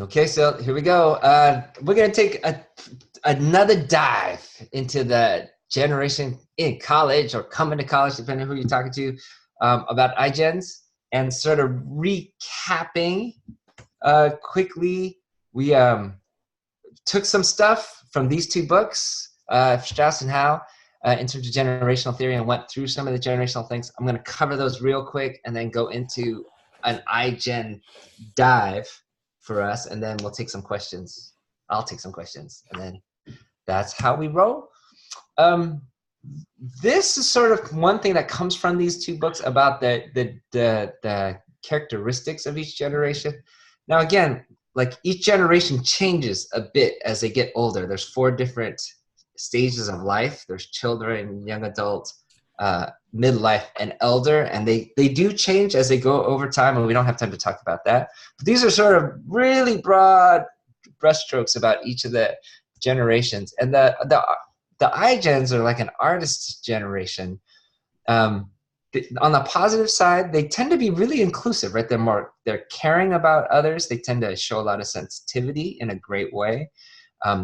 Okay, so here we go. We're going to take another dive into the generation in college or coming to college, depending on who you're talking to, about iGens and sort of recapping quickly. We took some stuff from these two books, Strauss and Howe, in terms of generational theory, and went through some of the generational things. I'm going to cover those real quick and then go into an iGen dive for us, and then we'll take some questions. I'll take some questions, and then that's how we roll. This is sort of one thing that comes from these two books about the characteristics of each generation. Now, again, like each generation changes a bit as they get older. There's 4 different stages of life. There's children, young adults, midlife, and elder, and they do change as they go over time, and we don't have time to talk about that. But these are sort of really broad brushstrokes about each of the generations. And the iGens are like an artist generation. On the positive side, they tend to be really inclusive, right? They're caring about others. They tend to show a lot of sensitivity in a great way.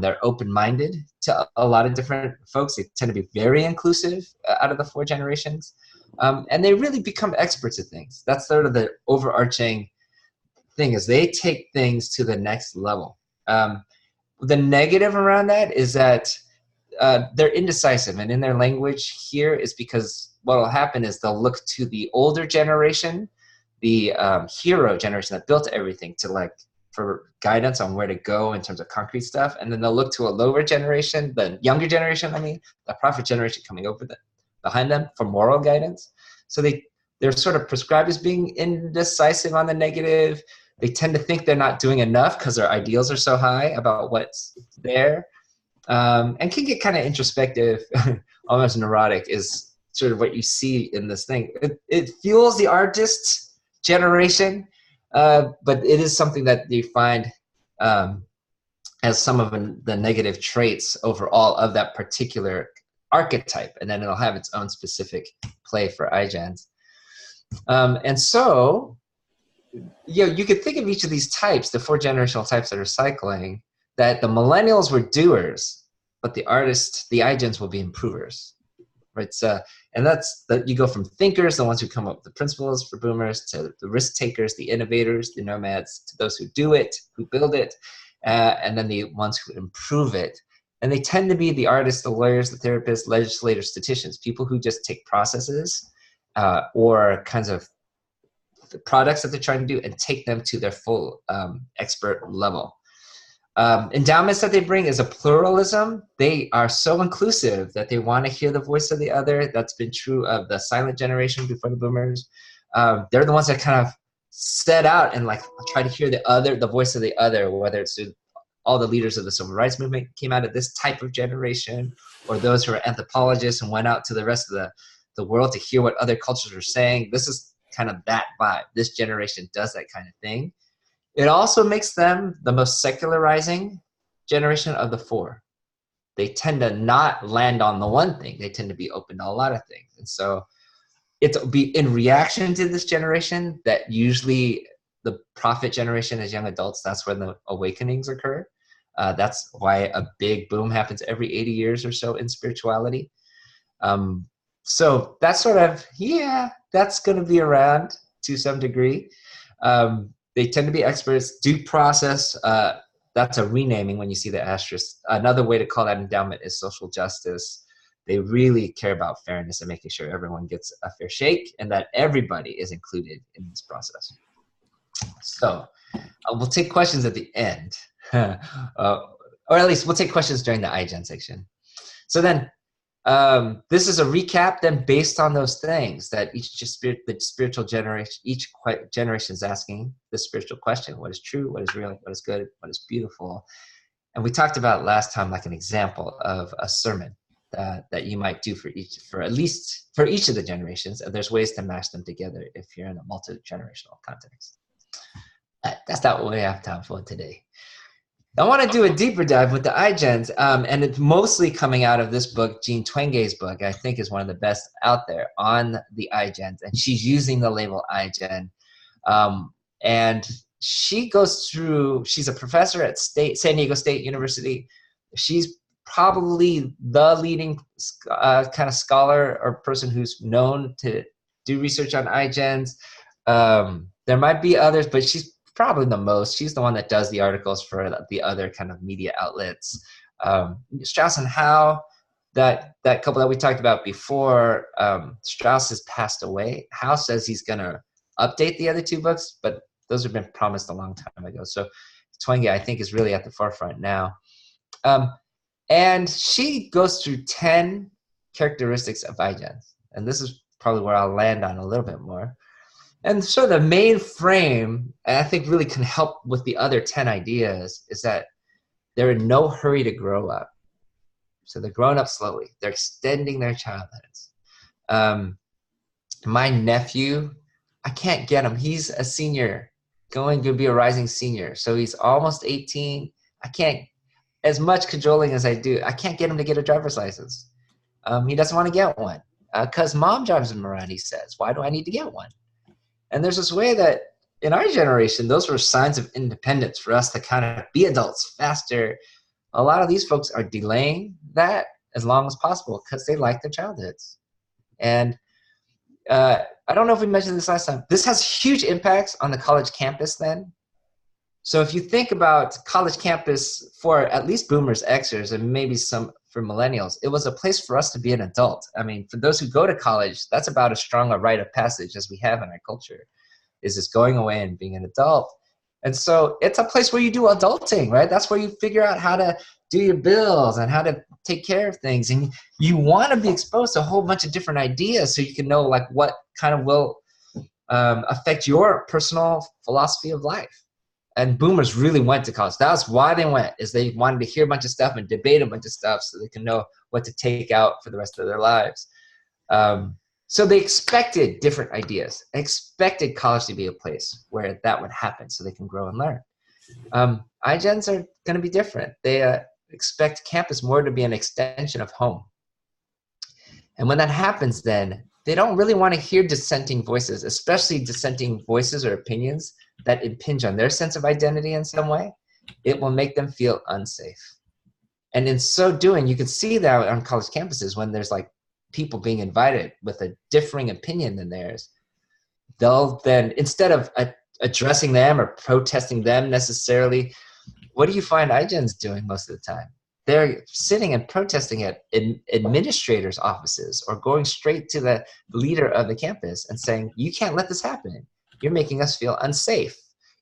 They're open-minded to a lot of different folks. They tend to be very inclusive out of the 4 generations. And they really become experts at things. That's sort of the overarching thing, is they take things to the next level. The negative around that is that they're indecisive. And in their language here is because what will happen is they'll look to the older generation, the hero generation that built everything, for guidance on where to go in terms of concrete stuff. And then they'll look to a lower generation, the younger generation, the prophet generation coming over behind them, for moral guidance. So they're sort of prescribed as being indecisive on the negative. They tend to think they're not doing enough because their ideals are so high about what's there, and can get kind of introspective, almost neurotic, is sort of what you see in this thing. It fuels the artist generation, but it is something that you find as some of the negative traits overall of that particular archetype, and then it'll have its own specific play for iGens. And so, you could think of each of these types, the 4 generational types that are cycling, that the millennials were doers, but the iGens will be improvers, right? So, and that's that you go from thinkers, the ones who come up with the principles for boomers, to the risk takers, the innovators, the nomads, to those who do it, who build it, and then the ones who improve it. And they tend to be the artists, the lawyers, the therapists, legislators, statisticians, people who just take processes or kinds of the products that they're trying to do and take them to their full expert level. Endowments that they bring is a pluralism. They are so inclusive that they want to hear the voice of the other. That's been true of the silent generation before the boomers. They're the ones that kind of set out and try to hear the voice of the other, whether it's all the leaders of the civil rights movement came out of this type of generation, or those who are anthropologists and went out to the rest of the world to hear what other cultures are saying. This is kind of that vibe. This generation does that kind of thing. It also makes them the most secularizing generation of the 4. They tend to not land on the one thing. They tend to be open to a lot of things. And so it'll be in reaction to this generation that usually the prophet generation as young adults, that's when the awakenings occur. That's why a big boom happens every 80 years or so in spirituality. So that's sort of, that's going to be around to some degree. They tend to be experts. Due process, that's a renaming when you see the asterisk. Another way to call that endowment is social justice. They really care about fairness and making sure everyone gets a fair shake and that everybody is included in this process. So we'll take questions at the end, or at least we'll take questions during the iGen section. So then this is a recap then based on those things that the spiritual generation, each generation is asking the spiritual question: what is true, what is real, what is good, what is beautiful. And we talked about last time like an example of a sermon that you might do for each of the generations, and there's ways to mash them together if you're in a multi-generational context. That's not what we have time for today. I want to do a deeper dive with the iGens, and it's mostly coming out of this book, Jean Twenge's book. I think is one of the best out there on the iGens, and she's using the label iGen. And she goes through, she's a professor at San Diego State University. She's probably the leading kind of scholar or person who's known to do research on iGens. There might be others, but she's probably the most. She's the one that does the articles for the other kind of media outlets. Strauss and Howe, that couple that we talked about before, Strauss has passed away. Howe says he's going to update the other two books, but those have been promised a long time ago. So Twenge, I think, is really at the forefront now. And she goes through 10 characteristics of iGens. And this is probably where I'll land on a little bit more. And so the main frame, and I think really can help with the other 10 ideas, is that they're in no hurry to grow up. So they're growing up slowly. They're extending their childhoods. My nephew, I can't get him. He's a senior, going to be a rising senior. So he's almost 18. I can't, as much cajoling as I do, I can't get him to get a driver's license. He doesn't want to get one because mom drives him around, he says. Why do I need to get one? And there's this way that in our generation, those were signs of independence for us to kind of be adults faster. A lot of these folks are delaying that as long as possible because they like their childhoods. And I don't know if we mentioned this last time. This has huge impacts on the college campus then. So if you think about college campus for at least boomers, Xers, and maybe some for millennials, it was a place for us to be an adult. I mean, for those who go to college, that's about as strong a rite of passage as we have in our culture, is just going away and being an adult. And so it's a place where you do adulting, right? That's where you figure out how to do your bills and how to take care of things. And you want to be exposed to a whole bunch of different ideas so you can know like what kind of will affect your personal philosophy of life. And boomers really went to college. That's why they went, is they wanted to hear a bunch of stuff and debate a bunch of stuff so they can know what to take out for the rest of their lives. So they expected different ideas, expected college to be a place where that would happen so they can grow and learn. iGens are going to be different. They expect campus more to be an extension of home. And when that happens, then they don't really want to hear dissenting voices, especially dissenting voices or opinions that impinge on their sense of identity in some way. It will make them feel unsafe. And in so doing, you can see that on college campuses when there's like people being invited with a differing opinion than theirs, they'll then, instead of addressing them or protesting them necessarily, what do you find iGens doing most of the time? They're sitting and protesting at administrators' offices or going straight to the leader of the campus and saying, you can't let this happen. You're making us feel unsafe.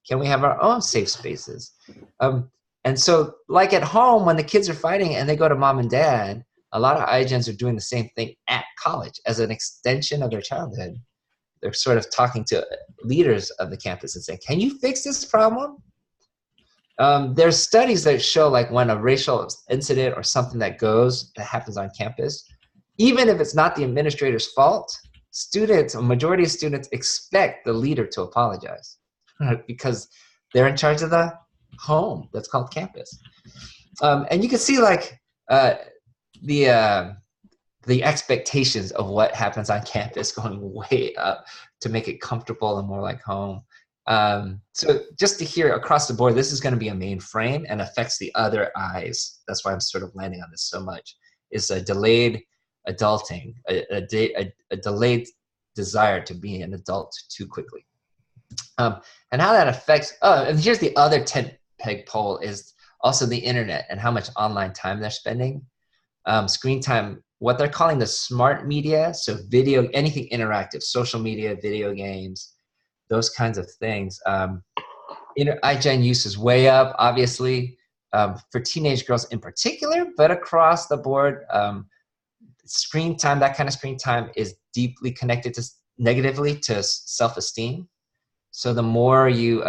Can we have our own safe spaces? And so like at home, when the kids are fighting and they go to mom and dad, a lot of iGens are doing the same thing at college as an extension of their childhood. They're sort of talking to leaders of the campus and saying, can you fix this problem? There's studies that show like when a racial incident or something that happens on campus, even if it's not the administrator's fault, students, a majority of students expect the leader to apologize because they're in charge of the home that's called campus. And you can see like the expectations of what happens on campus going way up to make it comfortable and more like home. So just to hear across the board, this is going to be a main frame and affects the other eyes. That's why I'm sort of landing on this so much, is a delayed adulting, a delayed desire to be an adult too quickly. And how that affects, and here's the other 10 peg pole is also the internet and how much online time they're spending. Screen time, what they're calling the smart media, so video, anything interactive, social media, video games, those kinds of things. iGen use is way up, obviously, for teenage girls in particular, but across the board, screen time, that kind of screen time is deeply connected to negatively to self-esteem. So the more you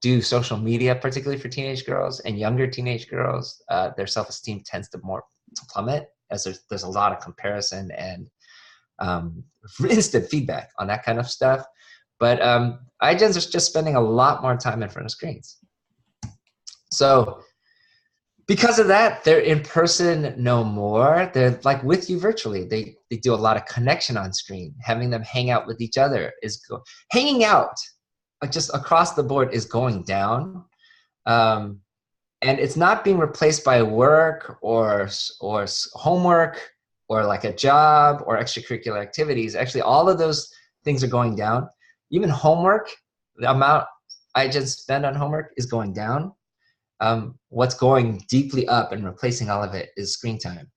do social media, particularly for teenage girls and younger teenage girls, their self-esteem tends to plummet, as there's a lot of comparison and instant feedback on that kind of stuff. But iGens are just spending a lot more time in front of screens. So because of that, they're in person no more. They're like with you virtually. They do a lot of connection on screen. Having them hang out with each other is cool. Hanging out, just across the board is going down. Um, and it's not being replaced by work or homework or like a job or extracurricular activities. Actually, all of those things are going down. Even homework, the amount I just spend on homework is going down. What's going deeply up and replacing all of it is screen time.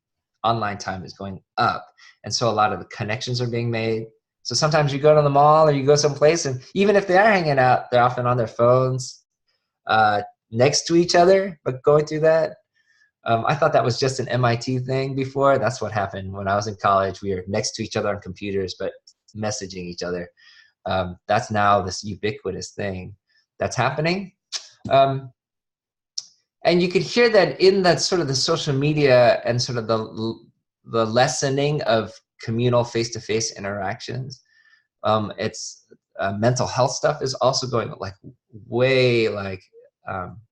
Online time is going up. And so a lot of the connections are being made. So sometimes you go to the mall or you go someplace, and even if they are hanging out, they're often on their phones next to each other, but going through that. I thought that was just an MIT thing before. That's what happened when I was in college. We were next to each other on computers, but messaging each other. That's now this ubiquitous thing that's happening. And you could hear that in that sort of the social media and sort of the lessening of communal face-to-face interactions. It's mental health stuff is also going like way like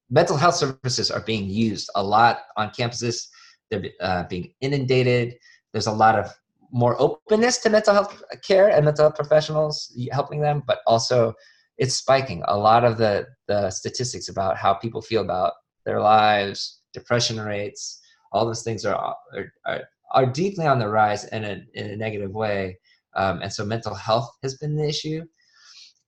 mental health services are being used a lot on campuses. They're being inundated. There's a lot of more openness to mental health care and mental health professionals helping them, but also it's spiking. A lot of the statistics about how people feel about their lives, depression rates, all those things are deeply on the rise in a negative way. And so mental health has been the issue.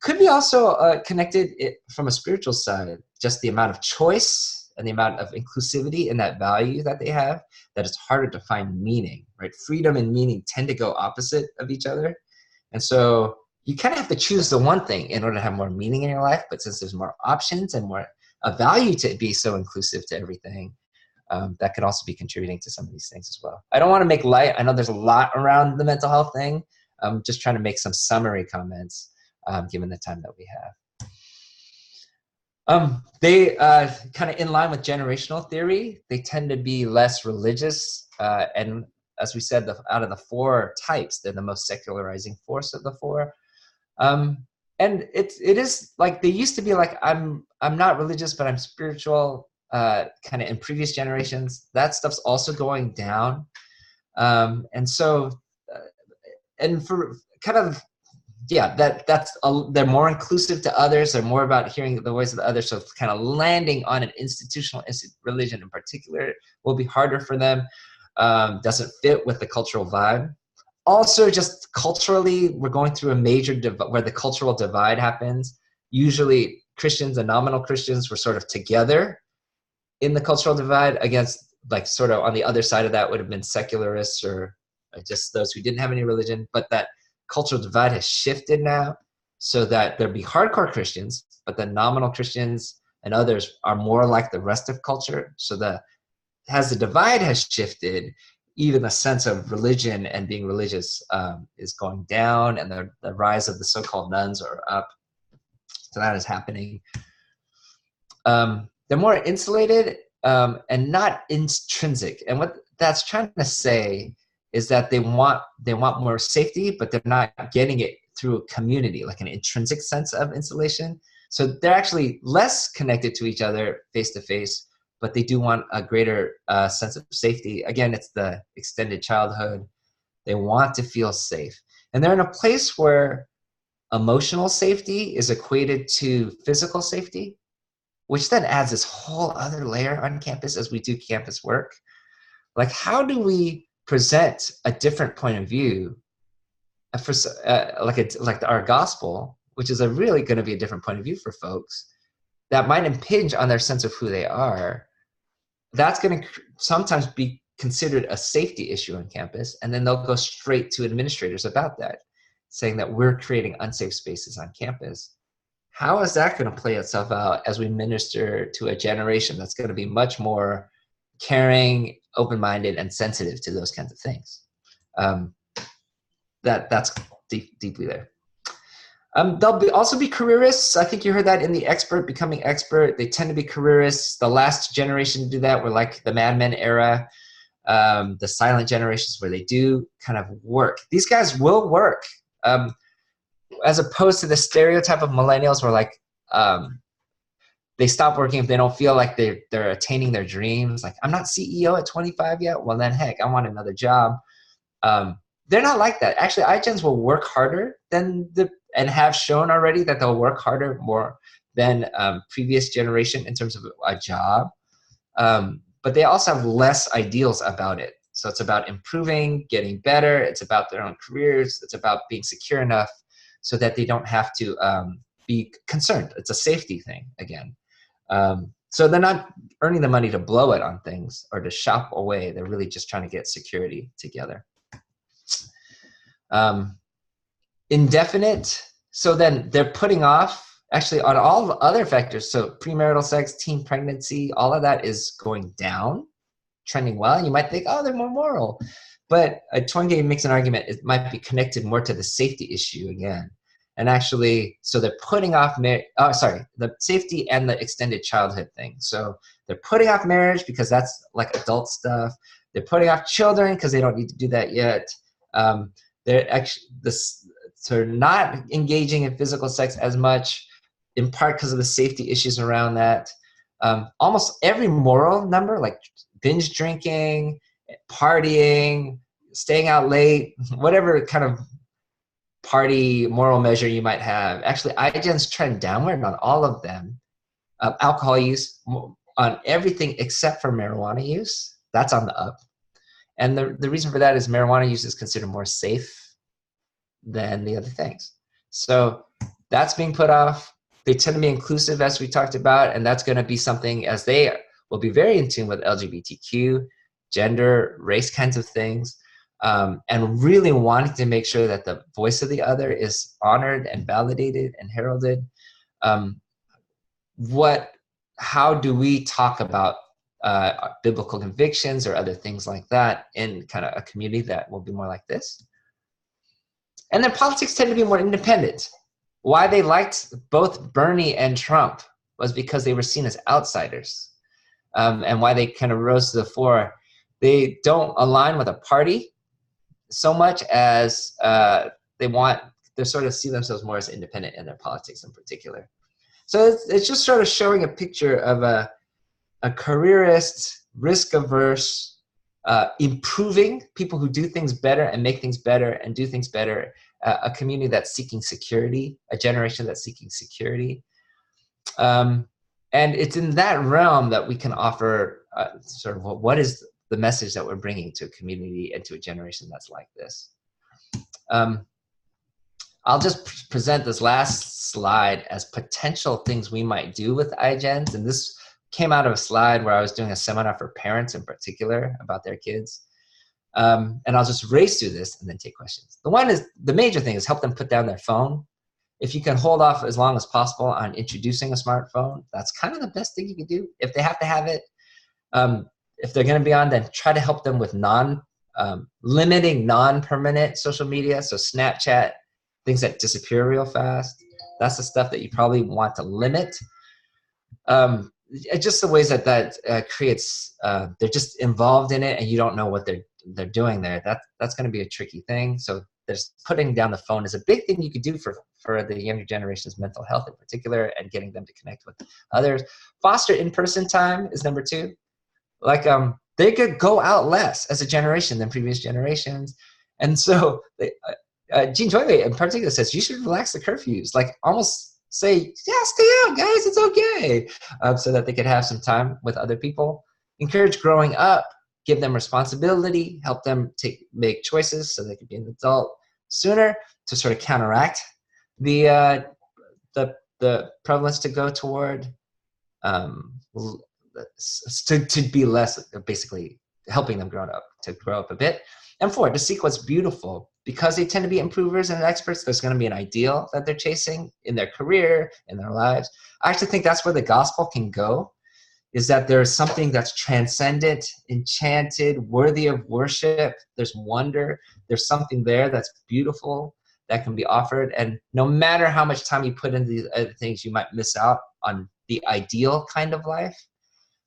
Could be also connected from a spiritual side, just the amount of choice and the amount of inclusivity and that value that they have, that it's harder to find meaning, right? Freedom and meaning tend to go opposite of each other. And so you kind of have to choose the one thing in order to have more meaning in your life. But since there's more options and more a value to be so inclusive to everything, that could also be contributing to some of these things as well. I don't want to make light. I know there's a lot around the mental health thing. I'm just trying to make some summary comments given the time that we have. They kind of in line with generational theory, they tend to be less religious. And as we said, out of the four types, they're the most secularizing force of the four. And it is like they used to be like, I'm not religious, but I'm spiritual, kind of in previous generations. That stuff's also going down. And so, and for kind of, yeah, they're more inclusive to others. They're more about hearing the voice of the others. So kind of landing on an institutional religion in particular will be harder for them. Doesn't fit with the cultural vibe. Also, just culturally, we're going through a major where the cultural divide happens. Usually Christians and nominal Christians were sort of together in the cultural divide against, like, sort of on the other side of that would have been secularists or just those who didn't have any religion. But that cultural divide has shifted now so that there'd be hardcore Christians, but the nominal Christians and others are more like the rest of culture. So as the divide has shifted, even the sense of religion and being religious is going down, and the rise of the so-called nuns are up. So that is happening. They're more insulated and not intrinsic. And what that's trying to say is that they want more safety, but they're not getting it through a community, like an intrinsic sense of insulation. So they're actually less connected to each other face to face, but they do want a greater sense of safety. Again, it's the extended childhood. They want to feel safe. And they're in a place where emotional safety is equated to physical safety, which then adds this whole other layer on campus as we do campus work. Like, how do we present a different point of view for like our gospel, which is really going to be a different point of view for folks that might impinge on their sense of who they are? That's going to sometimes be considered a safety issue on campus, and then they'll go straight to administrators about that, saying that we're creating unsafe spaces on campus. How is that going to play itself out as we minister to a generation that's going to be much more caring, open-minded, and sensitive to those kinds of things? That's deeply there. They'll also be careerists. I think you heard that in the expert, becoming expert. They tend to be careerists. The last generation to do that were like the Mad Men era, the silent generations where they do kind of work. These guys will work, as opposed to the stereotype of millennials where like they stop working if they don't feel like they're attaining their dreams. Like, I'm not CEO at 25 yet. Well, then heck, I want another job. They're not like that. Actually, iGens will work harder than the and have shown already that they'll work harder more than previous generation in terms of a job. But they also have less ideals about it. So it's about improving, getting better. It's about their own careers. It's about being secure enough so that they don't have to be concerned. It's a safety thing again. So they're not earning the money to blow it on things or to shop away. They're really just trying to get security together. Indefinite. So then they're putting off actually on all the other factors. So premarital sex, teen pregnancy, all of that is going down, trending well. And you might think, oh, they're more moral. But Choung makes an argument it might be connected more to the safety issue again. And actually, so they're putting off the safety and the extended childhood thing. So they're putting off marriage because that's like adult stuff. They're putting off children because they don't need to do that yet. They're not engaging in physical sex as much, in part because of the safety issues around that. Almost every moral number, like binge drinking, partying, staying out late, whatever kind of party moral measure you might have, actually iGens trend downward on all of them. Alcohol use on everything except for marijuana use, that's on the up. And the reason for that is marijuana use is considered more safe than the other things. So that's being put off. They tend to be inclusive, as we talked about, and that's going to be something as they will be very in tune with LGBTQ, gender, race kinds of things. And really wanting to make sure that the voice of the other is honored and validated and heralded. How do we talk about biblical convictions or other things like that in kind of a community that will be more like this? And then politics tend to be more independent. Why they liked both Bernie and Trump was because they were seen as outsiders. And why they kind of rose to the fore. They don't align with a party so much as they sort of see themselves more as independent in their politics in particular. So it's just sort of showing a picture of a careerist, risk-averse, improving people who do things better and make things better and do things better, a community that's seeking security, a generation that's seeking security. And it's in that realm that we can offer sort of what is the message that we're bringing to a community and to a generation that's like this. I'll just present this last slide as potential things we might do with iGens. And this came out of a slide where I was doing a seminar for parents in particular about their kids. And I'll just race through this and then take questions. The major thing is help them put down their phone. If you can hold off as long as possible on introducing a smartphone, that's kind of the best thing you can do. If they have to have it, if they're going to be on, then try to help them with limiting non-permanent social media. So Snapchat, things that disappear real fast. That's the stuff that you probably want to limit. Just the ways that creates, they're just involved in it and you don't know what they're doing there. That's going to be a tricky thing. So there's putting down the phone is a big thing you could do for the younger generation's mental health in particular and getting them to connect with others. Foster in-person time is number 2. Like they could go out less as a generation than previous generations. And so James Choung in particular says you should relax the curfews, like almost say, yeah, stay out, guys, it's okay, so that they could have some time with other people. Encourage growing up, give them responsibility, help them make choices so they could be an adult sooner to sort of counteract the prevalence to go toward to be less, basically helping them grow up a bit. And 4, to seek what's beautiful. Because they tend to be improvers and experts, there's going to be an ideal that they're chasing in their career, in their lives. I actually think that's where the gospel can go, is that there's something that's transcendent, enchanted, worthy of worship. There's wonder. There's something there that's beautiful that can be offered. And no matter how much time you put into these other things, you might miss out on the ideal kind of life.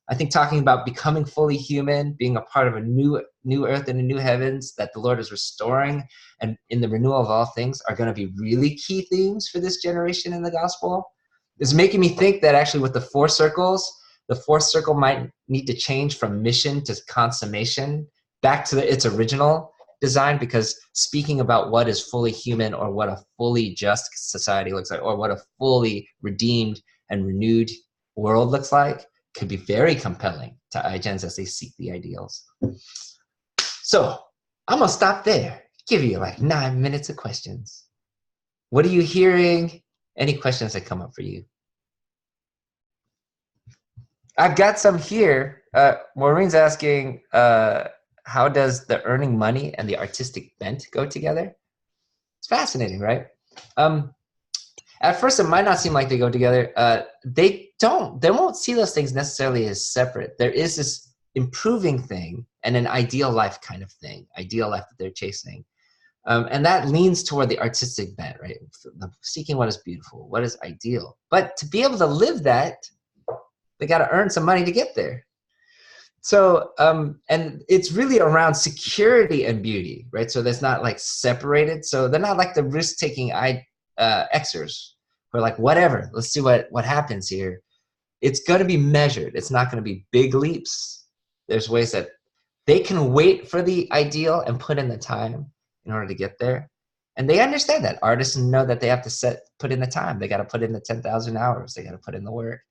I think talking about becoming fully human, being a part of a new earth and a new heavens that the Lord is restoring, and in the renewal of all things are going to be really key themes for this generation in the gospel. It's making me think that actually with the 4 circles, the 4th circle might need to change from mission to consummation back to its original design, because speaking about what is fully human or what a fully just society looks like or what a fully redeemed and renewed world looks like could be very compelling to iGens as they seek the ideals. So I'm gonna stop there, give you like 9 minutes of questions. What are you hearing? Any questions that come up for you? I've got some here. Maureen's asking, how does the earning money and the artistic bent go together? It's fascinating, right? At first, it might not seem like they go together. They won't see those things necessarily as separate. There is this improving thing and an ideal life kind of thing, ideal life that they're chasing. And that leans toward the artistic bent, right? Seeking what is beautiful, what is ideal. But to be able to live that, they got to earn some money to get there. So, and it's really around security and beauty, right? So that's not like separated. So they're not like the risk-taking Xers who are like, whatever, let's see what happens here. It's going to be measured. It's not going to be big leaps. There's ways that they can wait for the ideal and put in the time in order to get there. And they understand that. Artists know that they have to put in the time. They got to put in the 10,000 hours. They got to put in the work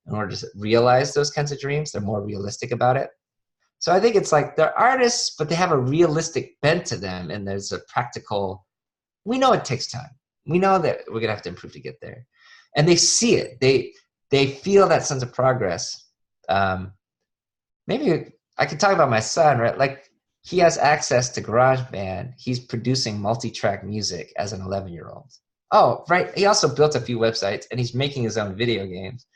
in order to realize those kinds of dreams. They're more realistic about it. So I think it's like they're artists, but they have a realistic bent to them. And there's a practical, we know it takes time. We know that we're going to have to improve to get there. And they see it. They feel that sense of progress. Maybe I could talk about my son, right? Like, he has access to GarageBand. He's producing multi-track music as an 11-year-old. Oh, right. He also built a few websites, and he's making his own video games.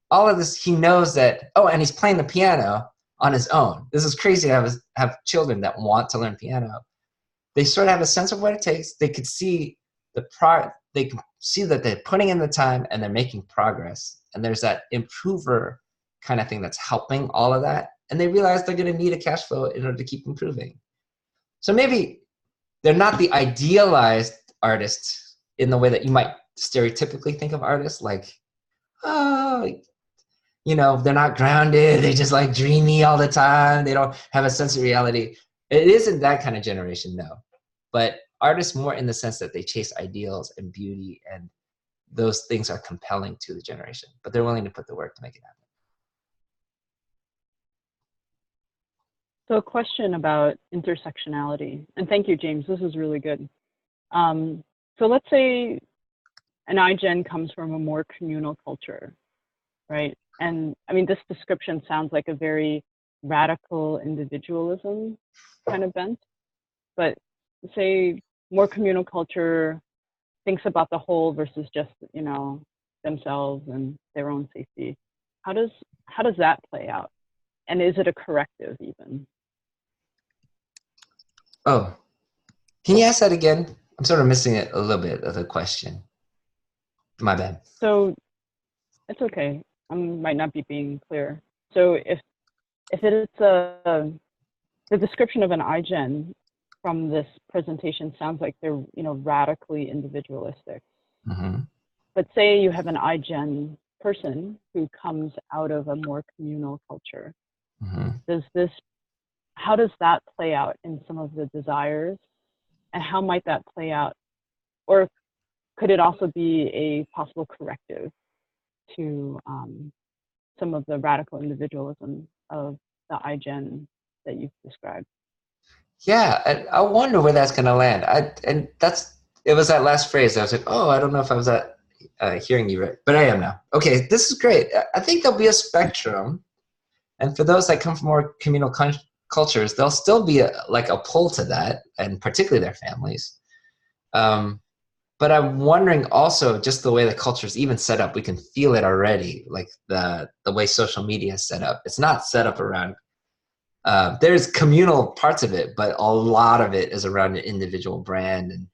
All of this, he knows that. Oh, and he's playing the piano on his own. This is crazy to have children that want to learn piano. They sort of have a sense of what it takes. They could see they can see that they're putting in the time and they're making progress. And there's that improver kind of thing that's helping all of that. And they realize they're going to need a cash flow in order to keep improving. So maybe they're not the idealized artists in the way that you might stereotypically think of artists, like, oh, you know, they're not grounded. They just like dreamy all the time. They don't have a sense of reality. It isn't that kind of generation, no. But artists more in the sense that they chase ideals and beauty, and those things are compelling to the generation, but they're willing to put the work to make it happen. So a question about intersectionality, and thank you, James, this is really good. So let's say an iGen comes from a more communal culture, right? And I mean, this description sounds like a very radical individualism kind of bent, but say more communal culture thinks about the whole versus just, you know, themselves and their own safety. How does that play out? And is it a corrective even? Oh, can you ask that again? I'm sort of missing it a little bit of the question. My bad. So it's okay. I might not be being clear. So if it's the description of an iGen from this presentation sounds like they're, you know, radically individualistic. Mm-hmm. But say you have an iGen person who comes out of a more communal culture. Mm-hmm. How does that play out in some of the desires, and how might that play out? Or could it also be a possible corrective to some of the radical individualism of the iGen that you've described? Yeah, I wonder where that's going to land. It was that last phrase. I was like, oh, I don't know if I was hearing you right, but I am now. Okay, this is great. I think there'll be a spectrum, and for those that come from more communal cultures, there'll still be a pull to that, and particularly their families. But I'm wondering also just the way the culture is even set up. We can feel it already, like the way social media is set up. It's not set up around. There's communal parts of it, but a lot of it is around an individual brand, and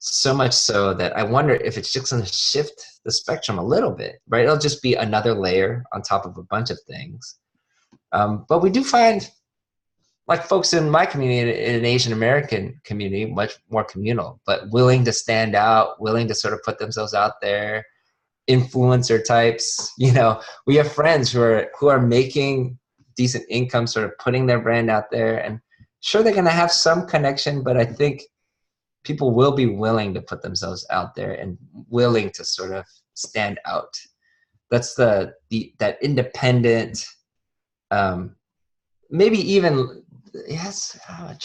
so much so that I wonder if it's just going to shift the spectrum a little bit, right? It'll just be another layer on top of a bunch of things. But we do find, like folks in my community, in an Asian American community, much more communal, but willing to stand out, willing to sort of put themselves out there, influencer types. You know, we have friends who are making decent income, sort of putting their brand out there, and sure, they're going to have some connection, but I think people will be willing to put themselves out there and willing to sort of stand out. That's that independent, maybe even, yes, I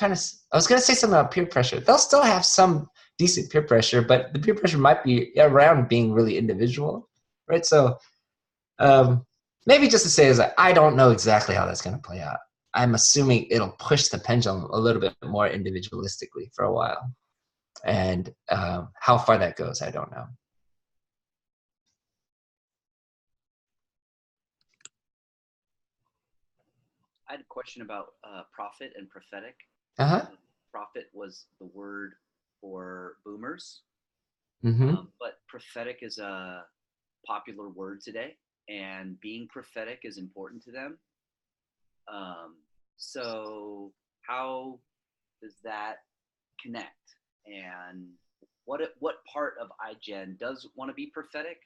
was going to say something about peer pressure. They'll still have some decent peer pressure, but the peer pressure might be around being really individual, right? So maybe just to say is that I don't know exactly how that's going to play out. I'm assuming it'll push the pendulum a little bit more individualistically for a while. And how far that goes, I don't know. I had a question about prophet and prophetic. Uh-huh. Prophet was the word for boomers, Mm-hmm. but prophetic is a popular word today, and being prophetic is important to them. So how does that connect? And what part of iGen does want to be prophetic,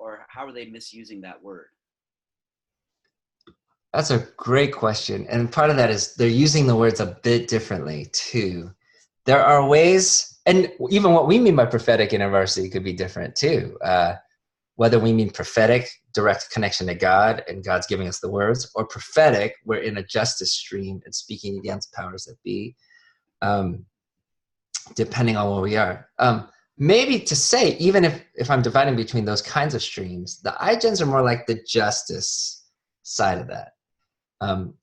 or how are they misusing that word? That's a great question. And part of that is they're using the words a bit differently too. There are ways, and even what we mean by prophetic in varsity could be different too. Whether we mean prophetic, direct connection to God, and God's giving us the words, or prophetic, we're in a justice stream and speaking against powers that be, depending on where we are. Maybe to say, even if I'm dividing between those kinds of streams, the iGens are more like the justice side of that.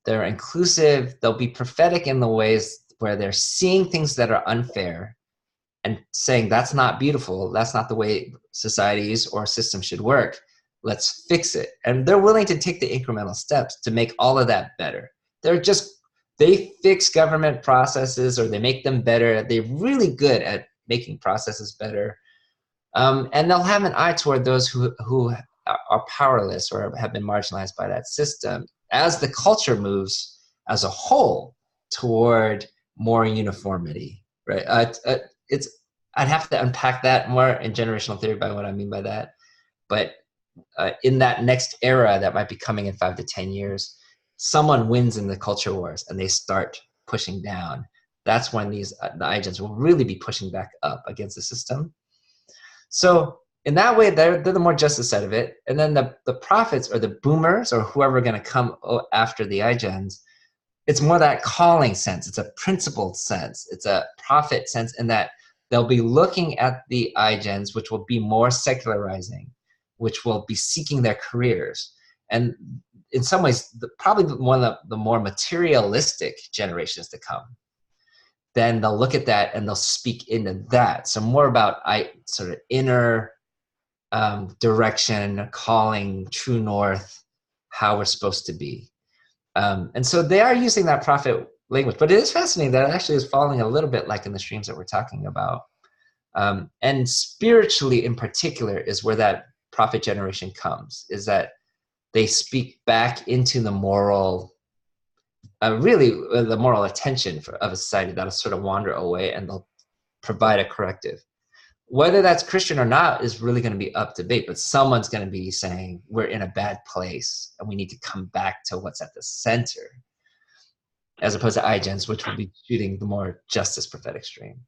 They're inclusive. They'll be prophetic in the ways where they're seeing things that are unfair and saying that's not beautiful. That's not the way societies or systems should work. Let's fix it. And they're willing to take the incremental steps to make all of that better. They fix government processes or they make them better. They're really good at making processes better. And they'll have an eye toward those who are powerless or have been marginalized by that system as the culture moves as a whole toward more uniformity, right? I'd have to unpack that more in generational theory by what I mean by that. But in that next era that might be coming in 5 to 10 years, someone wins in the culture wars and they start pushing down. That's when the iGens will really be pushing back up against the system. So in that way, they're the more justice side of it. And then the prophets or the boomers or whoever are going to come after the iGens, it's more that calling sense. It's a principled sense. It's a prophet sense in that they'll be looking at the iGens, which will be more secularizing, which will be seeking their careers. And in some ways, probably one of the more materialistic generations to come. Then they'll look at that and they'll speak into that. So more about sort of inner direction, calling, true north, how we're supposed to be. And so they are using that prophet language, but it is fascinating that it actually is falling a little bit like in the streams that we're talking about. And spiritually in particular is where that prophet generation comes, is that they speak back into the moral, the moral attention of a society that'll sort of wander away, and they'll provide a corrective. Whether that's Christian or not is really going to be up to debate, but someone's going to be saying we're in a bad place and we need to come back to what's at the center, as opposed to iGens, which will be shooting the more justice prophetic stream.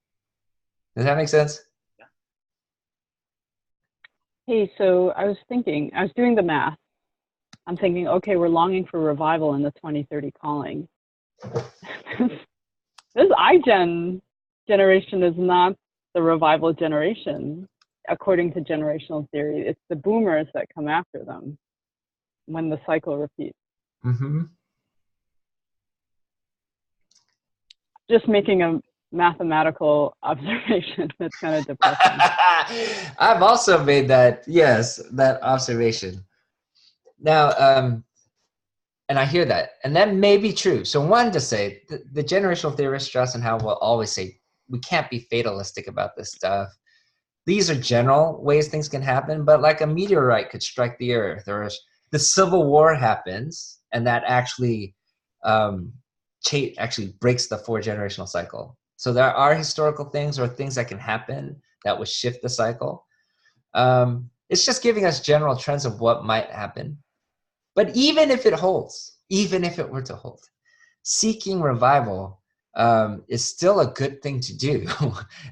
Does that make sense? Yeah. Hey, so I was doing the math. I'm thinking, okay, we're longing for revival in the 2030 calling. This iGen generation is not the revival generation, according to generational theory. It's the boomers that come after them when the cycle repeats. Mm-hmm. Just making a mathematical observation that's kind of depressing. I've also made that observation. Now, and I hear that, and that may be true. So one, to say, the generational theorist Strauss and Howe will always say, we can't be fatalistic about this stuff. These are general ways things can happen, but like a meteorite could strike the earth, or the Civil War happens, and that actually breaks the 4-generational cycle. So there are historical things or things that can happen that would shift the cycle. It's just giving us general trends of what might happen. But even if it holds, even if it were to hold, seeking revival is still a good thing to do.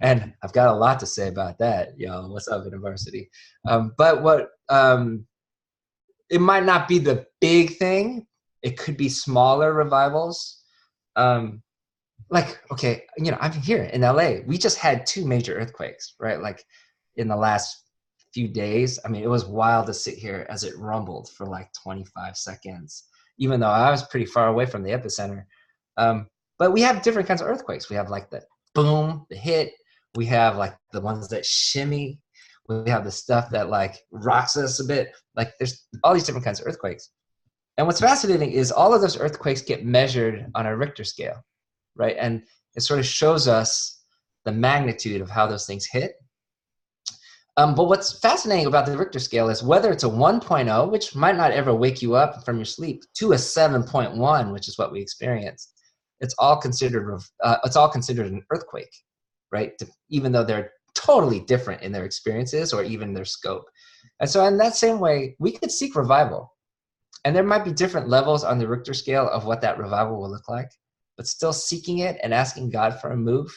And I've got a lot to say about that, what's up, university. But what, it might not be the big thing. It could be smaller revivals. Like, okay, I'm here in LA. We just had 2 major earthquakes, right? Like in the last few days. I mean, it was wild to sit here as it rumbled for like 25 seconds, even though I was pretty far away from the epicenter. But we have different kinds of earthquakes. We have like the boom, the hit. We have like the ones that shimmy. We have the stuff that like rocks us a bit. Like there's all these different kinds of earthquakes. And what's fascinating is all of those earthquakes get measured on a Richter scale, right? And it sort of shows us the magnitude of how those things hit. But what's fascinating about the Richter scale is whether it's a 1.0, which might not ever wake you up from your sleep, to a 7.1, which is what we experienced. It's all considered an earthquake, right? Even though they're totally different in their experiences or even their scope. And so in that same way, we could seek revival. And there might be different levels on the Richter scale of what that revival will look like, but still seeking it and asking God for a move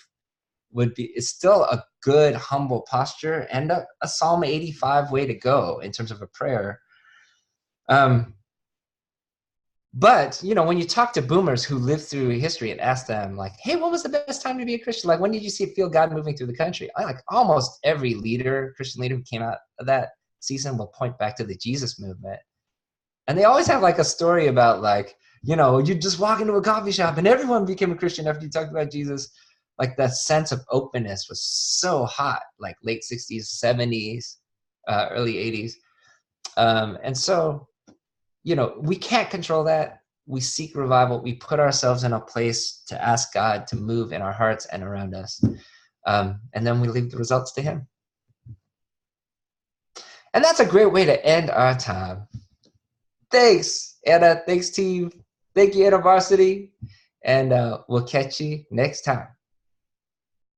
is still a good, humble posture and a Psalm 85 way to go in terms of a prayer. But, when you talk to boomers who lived through history and ask them like, hey, what was the best time to be a Christian? Like, when did you feel God moving through the country? Almost every Christian leader who came out of that season will point back to the Jesus movement. And they always have like a story about like, you just walk into a coffee shop and everyone became a Christian after you talked about Jesus. Like that sense of openness was so hot, like late 60s, 70s, early 80s. And so, we can't control that. We seek revival. We put ourselves in a place to ask God to move in our hearts and around us. And then we leave the results to Him. And that's a great way to end our time. Thanks, Anna. Thanks, team. Thank you, InterVarsity. And we'll catch you next time.